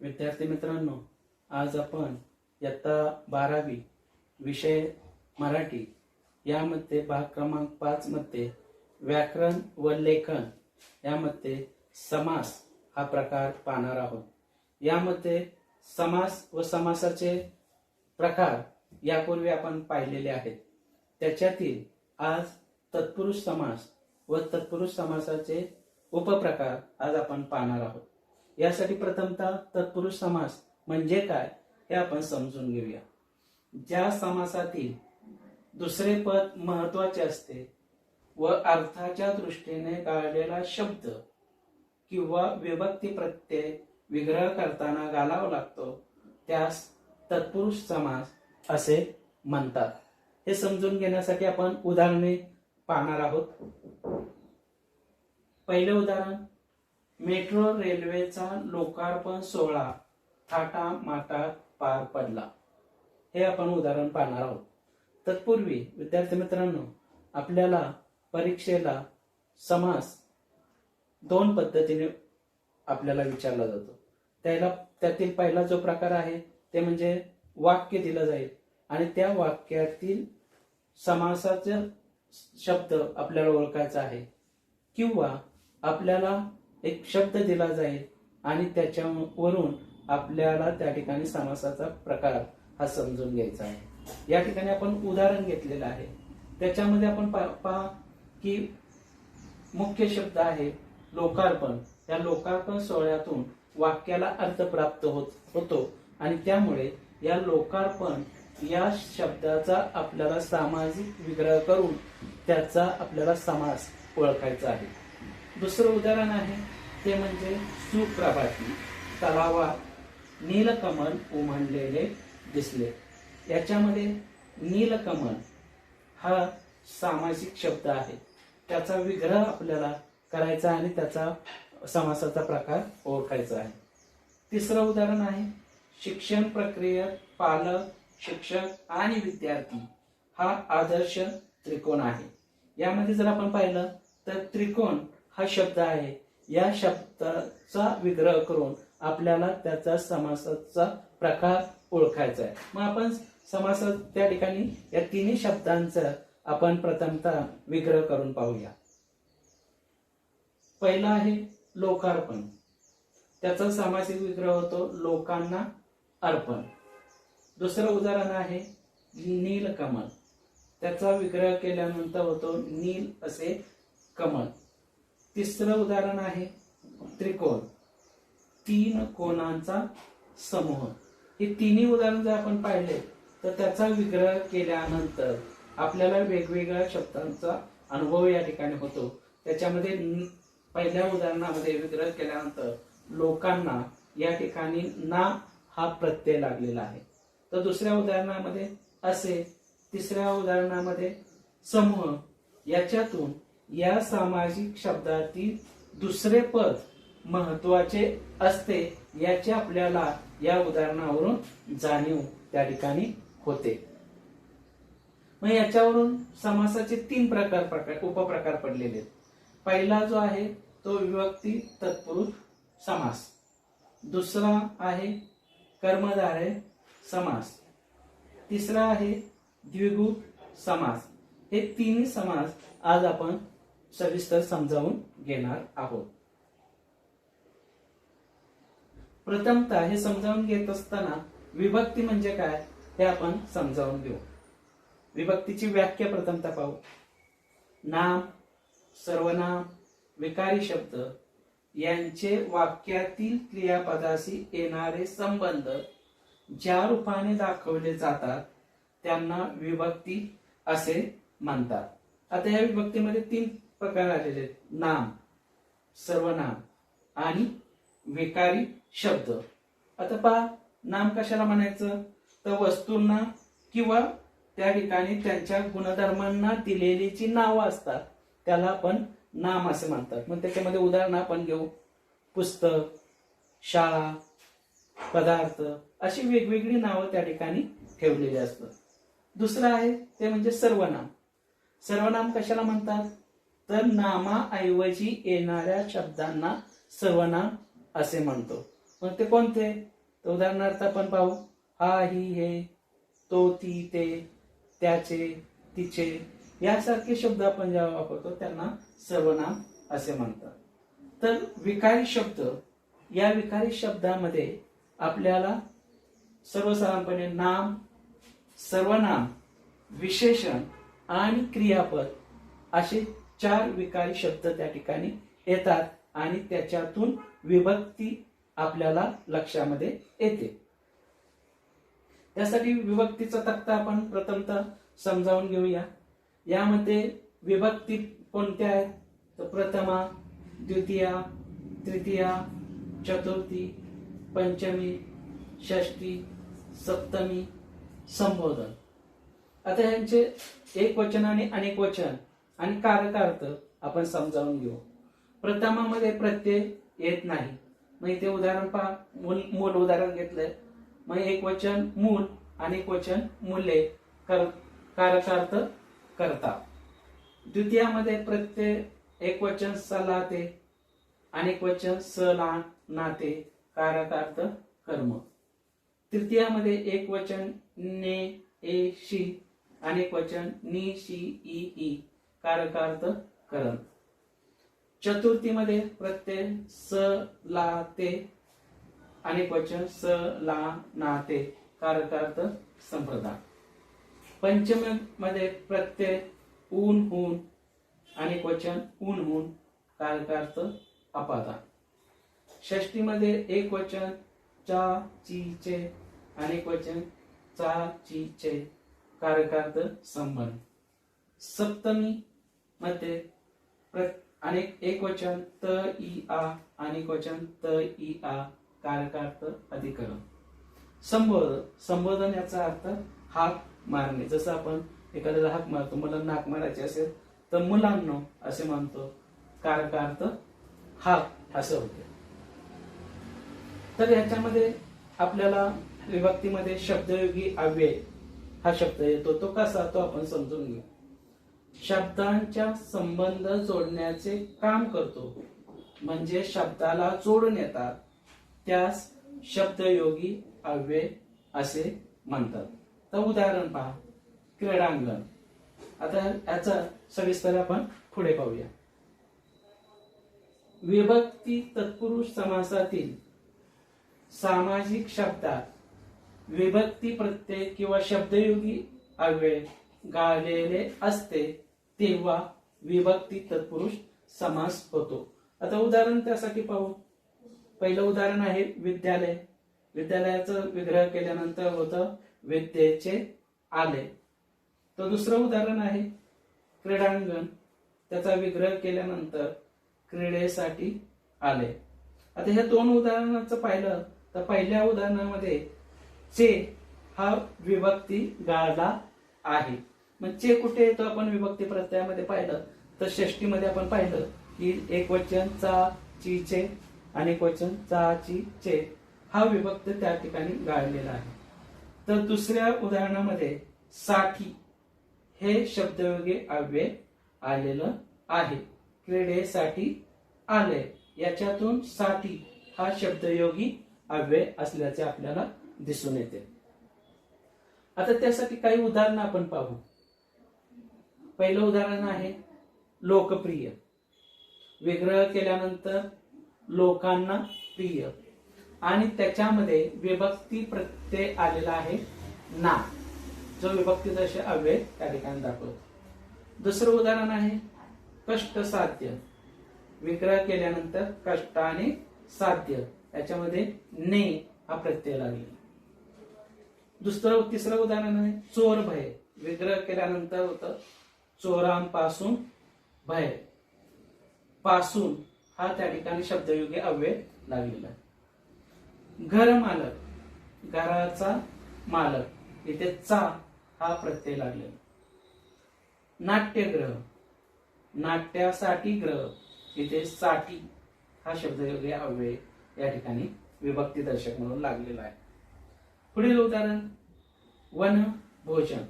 विद्यार्थी मित्रांनो, आज आपण इयत्ता 12वी विषय मराठी यामध्ये भाग क्रमांक 5 मध्ये व्याकरण व लेखन यामध्ये समास हा प्रकार पाहणार आहोत। यामध्ये समास व समासाचे प्रकार यापूर्वी आपण पाहिलेले आहेत। त्याच्यातील आज तत्पुरुष समास व तत्पुरुष समासाचे उपप्रकार आज आपण पाहणार आहोत। यासाठी प्रथमतः तत्पुरुष समास म्हणजे काय हे आपण समजून घेऊया। ज्या समासातील दुसरे पद महत्त्वाचे असते व अर्थाच्या दृष्टीने काढलेला शब्द किंवा विभक्ती प्रत्यय विग्रह करताना घालावा लागतो त्यास तत्पुरुष समास असे म्हणतात। हे समजून घेण्यासाठी आपण उदाहरणे पाहणार आहोत। पहिले उदाहरण, मेट्रो रेल्वेचा लोकार्पण सोहळा थाटामाटात पार पडला। हे आपण उदाहरण पाहणार आहोत। तत्पूर्वी विद्यार्थी मित्रांनो, आपल्याला परीक्षेला समास दोन पद्धतीने आपल्याला विचारला जातो। त्यातील पहिला जो प्रकार आहे ते म्हणजे वाक्य दिलं जाईल आणि त्या वाक्यातील समासाचे शब्द आपल्याला ओळखायचा आहे, किंवा आपल्याला एक शब्द दिला जाईल आणि त्याच्यावरून आपल्याला त्या ठिकाणी समासाचा प्रकार हा समजून घ्यायचा आहे। या ठिकाणी आपण उदाहरण घेतलेलं आहे। त्याच्यामध्ये आपण पहा की मुख्य शब्द आहे लोकार्पण। या लोकार्पण सोहळ्यातून वाक्याला अर्थ प्राप्त होतो आणि त्यामुळे या लोकार्पण या शब्दाचा आपल्याला सामासिक विग्रह करून त्याचा आपल्याला समास ओळखायचा आहे। दुसरं उदाहरण आहे ते म्हणजे सुप्रभाती तलावात नीलकमल उमललेले दिसले। याच्यामध्ये नीलकमल हा सामासिक शब्द आहे, त्याचा विग्रह आपल्याला करायचा आणि त्याचा समासाचा प्रकार ओळखायचा आहे। तिसरं उदाहरण आहे, शिक्षण प्रक्रियेत पालक, शिक्षक आणि विद्यार्थी हा आदर्श त्रिकोण आहे। यामध्ये जर आपण पाहिलं तर त्रिकोण हा शब्द आहे, या शब्दाचा विग्रह करून आपल्याला त्याचा समासाचा प्रकार ओळखायचा आहे। मग आपण समासात त्या ठिकाणी या तिन्ही शब्दांचा आपण प्रथमतः विग्रह करून पाहूया। पहिला आहे लोकार्पण, त्याचा सामासिक विग्रह होतो लोकांना अर्पण। दुसरं उदाहरण आहे नीलकमल, त्याचा विग्रह केल्यानंतर होतो नील असे कमल। तिसरं उदाहरण आहे त्रिकोण, तीन कोणांचा समूह। हे तिन्ही उदाहरण जर आपण पाहिले तर त्याचा विग्रह केल्यानंतर आपल्याला वेगवेगळ्या शब्दांचा अनुभव या ठिकाणी होतो। त्याच्यामध्ये पहिल्या उदाहरणामध्ये विग्रह केल्यानंतर लोकांना या ठिकाणी ना हा प्रत्यय लागलेला आहे, तर दुसऱ्या उदाहरणामध्ये असे, तिसऱ्या उदाहरणामध्ये समूह। याच्यातून या सामासिक शब्दातील दुसरे पद महत्वाचे असते याची आपल्याला या उदाहरणावरून जाणीव त्या ठिकाणी होते। मग याच्यावरून समासाचे तीन उपप्रकार पडलेले आहेत। पहिला जो आहे तो विभक्ती तत्पुरुष समास, दुसरा आहे कर्मधारय समास, तिसरा आहे द्विगु समास। हे तिन्ही समास आज आपण सविस्तर समजावून घेणार आहोत। प्रथमतः हे समजावून घेत असताना विभक्ती म्हणजे काय हे आपण समजावून घेऊ। विभक्तीची व्याख्या प्रथमतः पाहू। नाम, सर्वनाम, विकारी शब्द यांचे वाक्यातील क्रियापदाशी येणारे संबंध ज्या रूपाने दाखवले जातात त्यांना विभक्ती असे म्हणतात। आता या विभक्तीमध्ये तीन प्रकार आलेले आहेत, नाम, सर्वनाम आणि विकारी शब्द। आता पहा, नाम कशाला म्हणायचं तर वस्तूंना किंवा त्या ठिकाणी त्यांच्या गुणधर्मांना दिलेली जी नावं असतात त्याला आपण नाम असे म्हणतात। मग त्याच्यामध्ये उदाहरण आपण घेऊ, पुस्तक, शाळा, पदार्थ अशी वेगवेगळी नावं त्या ठिकाणी ठेवलेली असतात। दुसरं आहे ते म्हणजे सर्वनाम। सर्वनाम कशाला म्हणतात तर नामाऐवजी येणाऱ्या शब्दांना सर्वनाम असे म्हणतो। मग ते कोणते? तर उदाहरणार्थ आपण पाहू, हा, ही, हे, तो, ती, ते, त्याचे, तिचे यासारखे शब्द आपण जेव्हा वापरतो त्यांना सर्वनाम असे म्हणतात. तर विकारी शब्द, या विकारी शब्दामध्ये आपल्याला सर्वसाधारणपणे नाम, सर्वनाम, विशेषण आणि क्रियापद असे 4 विकारी शब्द त्या ठिकाणी येतात आणि त्याच्यातून विभक्ती आपल्याला लक्षामध्ये येते. त्यासाठी विभक्तीचा तक्ता आपण प्रथमतः समजावून घेऊया. यामध्ये विभक्ती कोणत्या आहेत? तर प्रथमा, द्वितीया, तृतीया, चतुर्थी, पंचमी, षष्टी, सप्तमी, संबोधन. आता ह्यांचे एकवचन आणि अनेक वचन आणि कारकार्थ आपण समजावून घेऊ. प्रथमामध्ये प्रत्यय येत नाही. मग इथे उदाहरण पहा, मूल उदाहरण घेतलंय. मग एक वचन मूल, अनेक वचन मुले, कारकार्थ करता. द्वितीयामध्ये प्रत्यय एक वचन सलाते, अनेक वचन सला नाते, कारकार्थ कर्म. तृतीयामध्ये एक वचन ने ए शी, अनेक वचन नि शी ई ई, कारकार्थ करण. चतुर्थीमध्ये प्रत्यय स ला ते, अनेक वचन स ला ना ते, कारकार्थ संप्रदान. पंचमी मध्ये प्रत्यय ऊन हून, अनेक वचन ऊन हून, कारकार्थ अपादान. षष्टी मध्ये एक वचन चा ची चे, अनेक वचन चा ची चे, कारकार्थ संबंध. सप्तमी मध्ये अनेक एक वचन त ई आ, अनेक वचन त ई आ, कारकार्थ अधिकरण. संबोधन याचा अर्थ हाक मारणे. जसं आपण एखाद्याला हाक मारतो, मला नाक मारायचे असेल तर मुलांनो असे म्हणतो, कारकार्थ हाक असं होते. तर याच्यामध्ये आपल्याला विभक्तीमध्ये शब्दयोगी अव्यय हा शब्द येतो. तो कसा, तो आपण समजून घेऊ. शब्दांच्या संबंध जोडण्याचे काम करतो, म्हणजे शब्दाला जोडून येतात, त्यास शब्दयोगी अव्यय असे म्हणतात. तर उदाहरण पहा, क्रीडांगण. आता याचा सविस्तर आपण पुढे पाहूया. विभक्ती तत्पुरुष समासातील सामाजिक शब्दात विभक्ती प्रत्यय किंवा शब्दयोगी अव्यय गाळलेले असते तेव्हा विभक्ती तत्पुरुष समास होतो. आता उदाहरण त्यासाठी पाहू. पहिलं उदाहरण आहे विद्यालय. विद्यालयाचं विग्रह केल्यानंतर होतं विद्येचे आले. तर दुसरं उदाहरण आहे क्रीडांगण. त्याचा विग्रह केल्यानंतर क्रीडेसाठी आले. आता ह्या 2 उदाहरणाचं पाहिलं तर पहिल्या उदाहरणामध्ये चे हा विभक्ती गाळला आहे. मग चे कुठे येतो आपण विभक्ती प्रत्ययामध्ये पाहिलं तर षष्टीमध्ये आपण पाहिलं की एक वचन चा ची चे, अनेक वचन चा ची चे हा विभक्त त्या ठिकाणी गाळलेला आहे. तर दुसऱ्या उदाहरणामध्ये साठी हे शब्दयोगी अव्यय आलेलं आहे. क्रीडेसाठी आले, याच्यातून साठी हा शब्दयोगी अव्यय असल्याचे आपल्याला दिसून येते. आता त्यासाठी काही उदाहरणं आपण पाहू. पहिलं उदाहरण आहे लोकप्रिय. विग्रह केल्यानंतर लोकांना प्रिय आणि त्याच्यामध्ये विभक्ती प्रत्यय आलेला आहे ना, जो विभक्ती दर्शक अव्यय त्या ठिकाणी दाखवतो. दुसरं उदाहरण आहे कष्टसाध्य. विग्रह केल्यानंतर कष्टाने साध्य, याच्यामध्ये ने हा प्रत्यय लागेल. तिसरं उदाहरण आहे चोर भय. विग्रह केल्यानंतर होतं चोरांपासून भय. पासून हा त्या ठिकाणी शब्दयोगी अव्यय लागलेला आहे. घर मालक, घराचा मालक, इथे चा हा प्रत्यय लागलेला. नाट्यग्रह, नाट्यासाठी ग्रह, इथे साठी हा शब्दयोगी अव्यय या ठिकाणी विभक्ती दर्शक म्हणून लागलेला आहे. पुढील उदाहरण वन भोजन.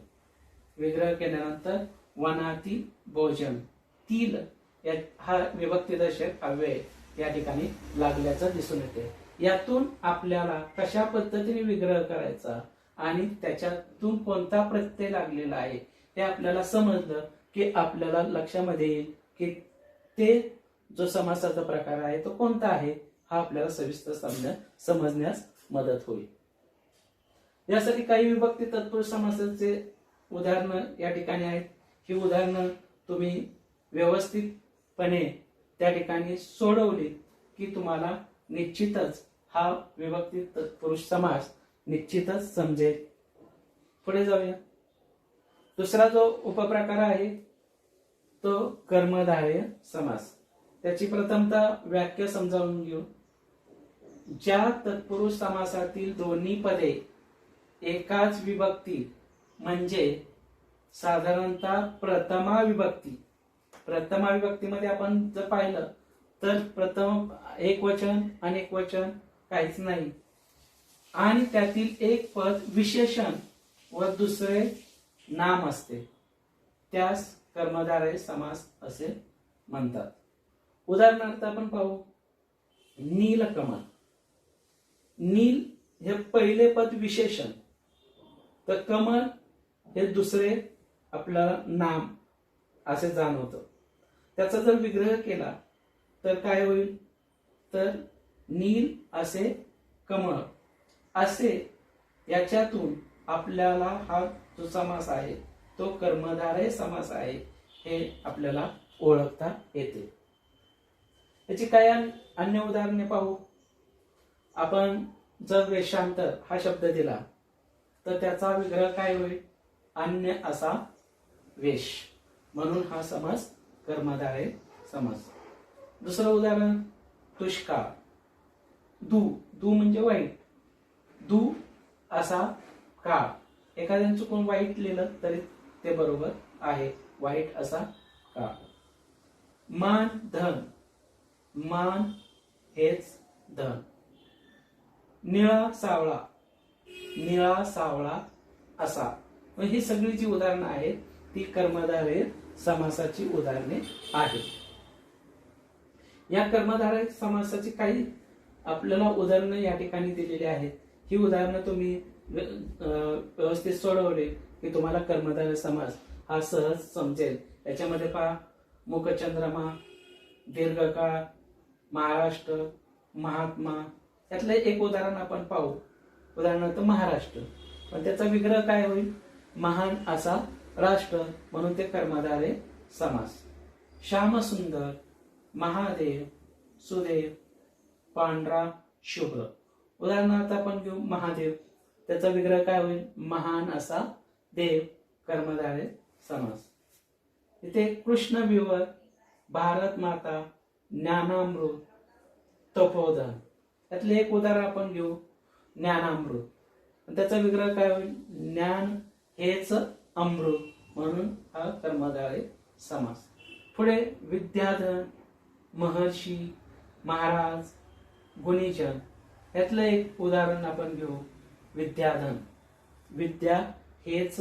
विग्रह केल्यानंतर वनाती भोजन, तील हा विभक्ती दर्शक अव्यय या ठिकाणी लागल्याचं दिसून येते. यातून आपल्याला कशा पद्धतीने विग्रह करायचा आणि त्याच्यातून कोणता प्रत्यय लागलेला आहे हे आपल्याला समजलं की आपल्याला लक्षामध्ये येईल की ते जो समासाचा प्रकार आहे तो कोणता आहे, हा आपल्याला सविस्तर समजण्यास मदत होईल. यासाठी काही विभक्ती तत्पुरुष समासाचे उदाहरणं या ठिकाणी आहेत. ही उदाहरणं तुम्ही व्यवस्थितपणे त्या ठिकाणी सोडवली की तुम्हाला निश्चितच हा विभक्ती तत्पुरुष समास निश्चितच समजेल. पुढे जाऊया. दुसरा जो उपप्रकार आहे तो कर्मधारय समास. त्याची प्रथमतः व्याख्या समजावून घेऊ. ज्या तत्पुरुष समासातील दोन्ही पदे एकाच विभक्ती म्हणजे साधारणतः प्रथमा विभक्तीमध्ये आपण जर पाहिलं तर प्रथम एक वचन अनेक वचन काहीच नाही आणि त्यातील एक पद विशेषण व दुसरे नाम असते, त्यास कर्मधारय समास असे म्हणतात. उदाहरणार्थ आपण पाहू. नीलकमल. नील हे पहिले पद विशेषण, तर कमल हे दुसरे आपल्याला नाम असे जाणवतं. त्याचा जर विग्रह केला तर काय होईल, तर नील असे कमळ असे याच्यातून आपल्याला हा जो समास आहे तो कर्मधारय समास आहे हे आपल्याला ओळखता येते. याची काय अन्य उदाहरणे पाहू. आपण जर वेशांतर हा शब्द दिला तर त्याचा विग्रह काय होईल, अन्य असा वेश, म्हणून हा समास कर्मधारय समास. दुसरं उदाहरण दुष्काळ. दू म्हणजे वाईट, दू असा काळ. एखाद्याने चुकून वाईट लिहिलं तरी ते बरोबर आहे, वाईट असा काळ. मान धन. मान हेच धन. निळा सावळा. निळा सावळा असा. ही सगळी जी उदाहरणं आहेत ती कर्मधारय समासाची उदाहरणे आहेत. या कर्मधारय समासाची काही आपल्याला उदाहरणं या ठिकाणी दिलेली आहेत. ही उदाहरणं तुम्ही व्यवस्थित सोडवले की तुम्हाला कर्मधारय समास हा सहज समजेल. याच्यामध्ये पहा, मुखचंद्रमा, दीर्घकाळ, महाराष्ट्र, महात्मा. यातलं एक उदाहरण आपण पाहू. उदाहरणार्थ महाराष्ट्र, पण त्याचा विग्रह काय होईल, महान असा राष्ट्र, म्हणून ते कर्मधारय समास. श्यामसुंदर, महादेव, सुदेव, पांढरा, शुभ्र. उदाहरणार्थ आपण घेऊ महादेव, त्याचा विग्रह काय होईल, महान असा देव, कर्मधारय समास. इथे कृष्ण विवर, भारत माता, ज्ञानामृत, तपोधन. त्यातले एक उदाहरण आपण घेऊ, ज्ञानामृत. त्याचा विग्रह काय होईल, ज्ञान हेच अमृत, म्हणून हा कर्मधारय समास. पुढे विद्याधन, महर्षी, महाराज, गुणीजन. यातलं एक उदाहरण आपण घेऊ, विद्याधन. विद्या हेच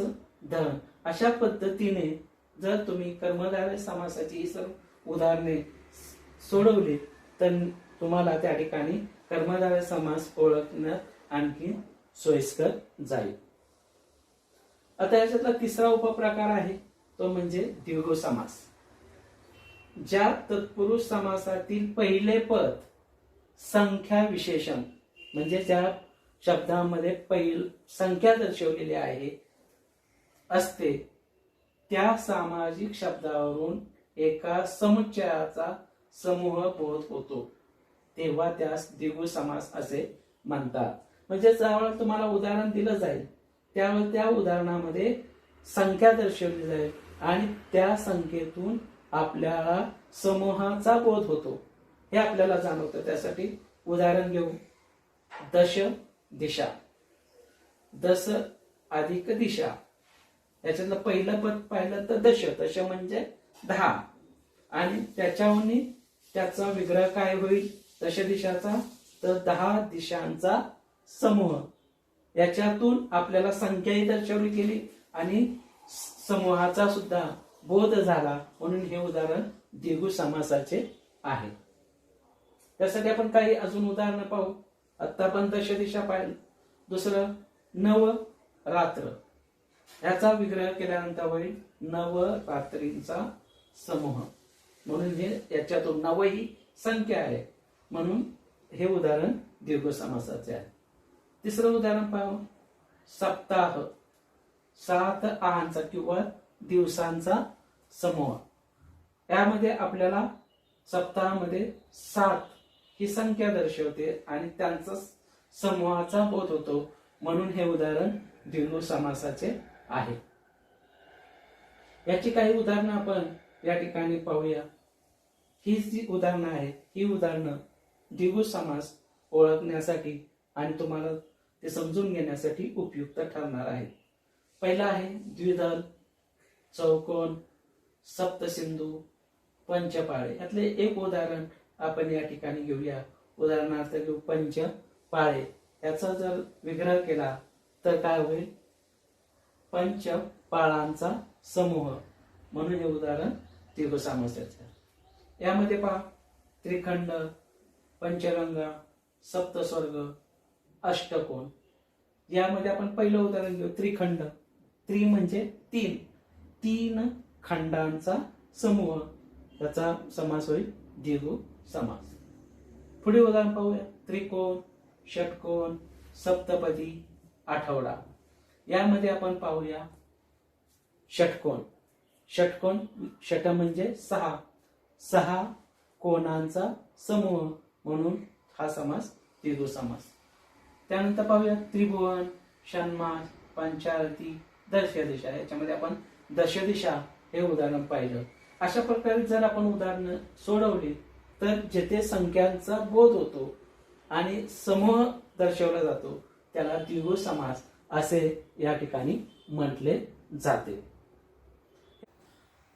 धन. अशा पद्धतीने जर तुम्ही कर्मधारय समासाची ही सर्व उदाहरणे सोडवली तर तुम्हाला त्या ठिकाणी कर्मधारय समास ओळखण्यात आणखी सोयीस्कर जाईल. आता याच्यातला तिसरा उपप्रकार आहे तो म्हणजे द्विगु समास. ज्या तत्पुरुष समासातील पहिले पद संख्या विशेषण म्हणजे ज्या शब्दामध्ये संख्या दर्शवलेली आहे असते त्या सामाजिक शब्दावरून एका समुच्चयाचा समूह बोध होतो तेव्हा त्यास द्विगु समास असे म्हणतात. म्हणजे ज्यावेळेला तुम्हाला उदाहरण दिलं जाईल त्यावेळेला त्या उदाहरणामध्ये संख्या दर्शवली जाईल आणि त्या संख्येतून आपल्याला समूहाचा बोध होतो हे आपल्याला जाणवतं. त्यासाठी उदाहरण घेऊ. दश दिशा. दस अधिक दिशा. याच्यातलं पहिलं पद पाहिलं तर दश. दश म्हणजे 10 आणि त्याच्याहून त्याचा विग्रह काय होईल दश दिशाचा, तर 10 दिशांचा समूह. याच्यातून आपल्याला संख्याही दर्शवली गेली आणि समूहाचा सुद्धा बोध झाला, म्हणून हे उदाहरण द्विगु समासाचे आहे. त्यासाठी आपण काही अजून उदाहरणं पाहू. आता आपण दशदिशा पाहिलं. दुसरं नव रात्र, याचा विग्रह केल्यानंतर होईल नवरात्रींचा समूह. म्हणून हे याच्यातून नव ही संख्या आहे, म्हणून हे उदाहरण दीर्घ समासाचे आहे. तिसरं उदाहरण पाहू. सप्ताह, 7 आहांचा किंवा दिवसांचा समूह. यामध्ये आपल्याला सप्ताहामध्ये 7 ही संख्या दर्शवते आणि त्यांचा समूहाचा बोध होतो, म्हणून हे उदाहरण द्विगु समासाचे आहे. याची काही उदाहरणं आपण या ठिकाणी पाहूया. ही जी उदाहरणं आहेत, ही उदाहरणं द्विगु समास ओळखण्यासाठी आणि तुम्हाला ते समजून घेण्यासाठी उपयुक्त ठरणार आहेत. पहिला आहे द्विदल, चौकोन, सप्तसिंधू, पंचपाळे. यातले एक उदाहरण आपण या ठिकाणी घेऊया. उदाहरणार्थ घेऊ पंचपाळे. याचा जर विग्रह केला तर काय होईल? पंचपाळांचा समूह, म्हणून हे उदाहरण दीर्घ समासाचे आहे. यामध्ये पहा त्रिखंड, पंचगंगा, सप्तस्वर्ग, अष्टकोन. यामध्ये आपण पहिलं उदाहरण घेऊ त्रिखंड. त्रि म्हणजे 3, 3 खंडांचा समूह, त्याचा समास होईल दीर्घ समास. पुढे उदाहरण पाहूया. त्रिकोण, षटकोन, सप्तपदी, आठवडा. यामध्ये आपण पाहूया षटकोन. षटकोन, षट म्हणजे 6, 6 कोणांचा समूह, म्हणून हा समास दीर्घ समास. त्यानंतर पाहूया त्रिभुवन, षण्मास, पंचारती, दशदिशा. याच्यामध्ये आपण दशदिशा हे उदाहरण पाहिलं. अशा प्रकारे जर आपण उदाहरणं सोडवली तर जेथे संख्यांचा बोध होतो आणि समूह दर्शवला जातो त्याला द्विगु समास असे या ठिकाणी म्हटले जाते.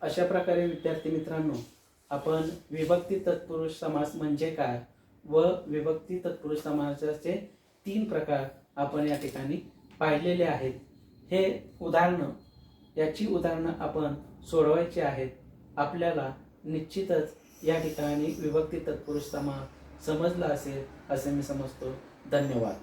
अशा प्रकारे विद्यार्थी मित्रांनो, आपण विभक्ती तत्पुरुष समास म्हणजे काय व विभक्ती तत्पुरुष समासाचे 3 प्रकार आपण या ठिकाणी पाहिलेले आहेत. हे याची उदाहरणं आपण सोडवायची आहेत. आपल्याला निश्चितच या ठिकाणी विभक्ती तत्पुरुष समास समजला असेल असे मी समजतो. धन्यवाद.